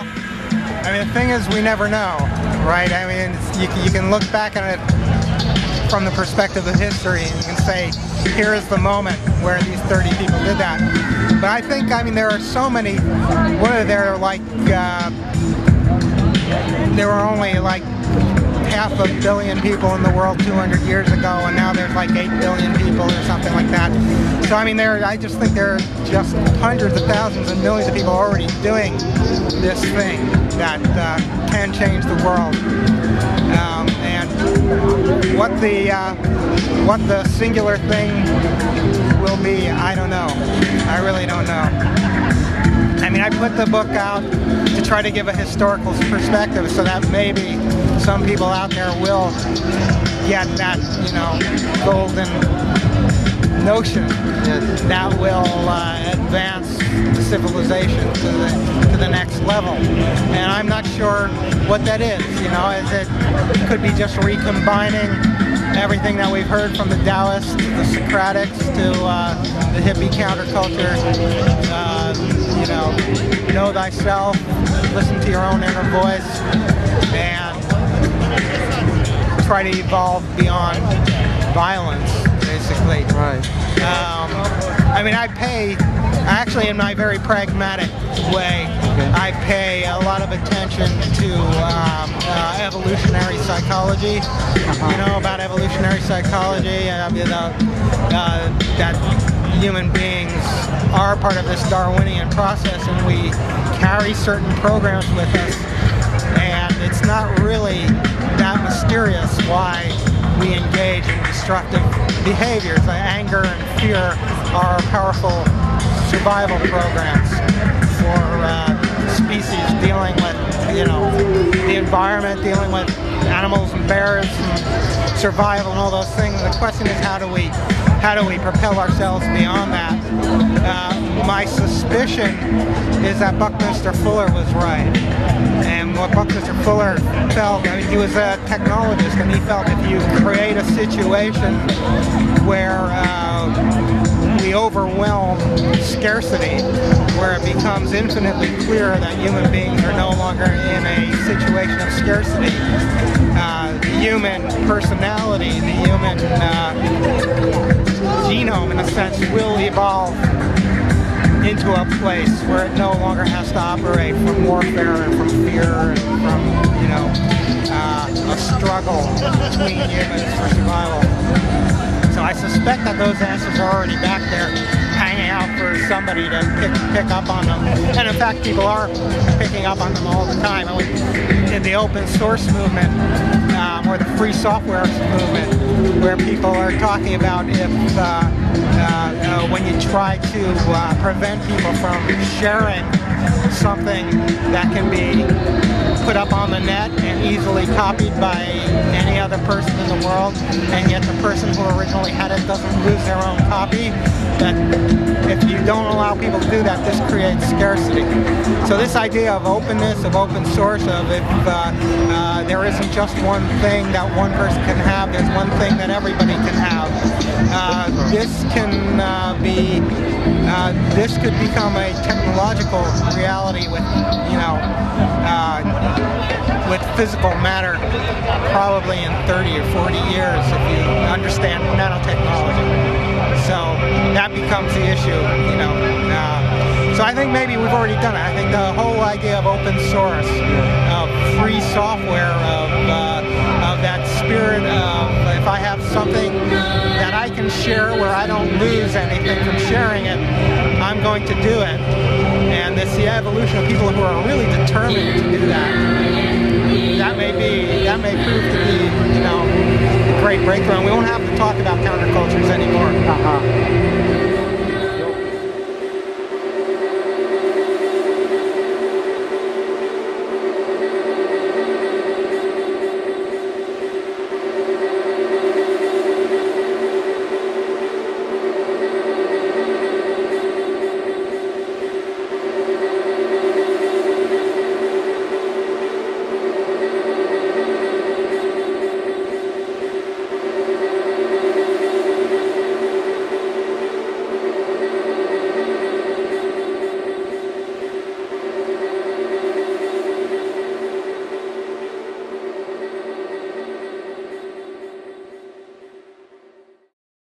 Well, I mean, the thing is, we never know, right? I mean, you can look back at it from the perspective of history, and you can say, here is the moment where these 30 people did that. But I think, I mean, there are so many, there were only like 500 million people in the world 200 years ago, and now there's like 8 billion people or something like that. So I mean, I just think there are just hundreds of thousands and millions of people already doing this thing that can change the world. And what the singular thing will be, I don't know. I really don't know. I mean, I put the book out to try to give a historical perspective so that maybe some people out there will get that, you know, golden notion that will advance the civilization to the next level. And I'm not sure what that is, you know. It could be just recombining everything that we've heard from the Taoists, the Socratics, to the hippie counterculture. You know thyself, listen to your own inner voice, and try to evolve beyond violence, basically. Right. I mean, actually in my very pragmatic way, I pay a lot of attention to evolutionary psychology. You know about evolutionary psychology, that human beings are part of this Darwinian process, and we carry certain programs with us, and it's not really that mysterious why we engage in destructive behaviors. Anger and fear are powerful survival programs for species dealing with, you know, the environment, dealing with animals and bears and survival and all those things. The question is, how do we propel ourselves beyond that? My suspicion is that Buckminster Fuller was right. And what Buckminster Fuller felt, I mean, he was a technologist, and he felt if you create a situation where we overwhelm scarcity, where it becomes infinitely clear that human beings are no longer in a situation of scarcity, the human personality, the human genome, in a sense, will evolve into a place where it no longer has to operate from warfare and from fear and from, you know, a struggle between humans for survival. So I suspect that those answers are already back there, hanging out for somebody to pick up on them. And in fact, people are picking up on them all the time. And in the open source movement, or the free software movement, where people are talking about if when you try to prevent people from sharing something that can be put up on the net and easily copied by any other person in the world, and yet the person who originally had it doesn't lose their own copy, that if you don't allow people to do that, this creates scarcity. So this idea of openness, of open source, of if there isn't just one thing that one person can have, there's one thing that everybody can have. This could become a technological reality with, you know, with physical matter, probably in 30 or 40 years if you understand nanotechnology. So that becomes the issue, you know. So I think maybe we've already done it. I think the whole idea of open source, of free software, of that spirit of if I have something that I can share where I don't lose anything from sharing it, I'm going to do it. And it's the evolution of people who are really determined to do that. That may prove to be, you know, a great breakthrough. And we won't have to talk about countercultures anymore.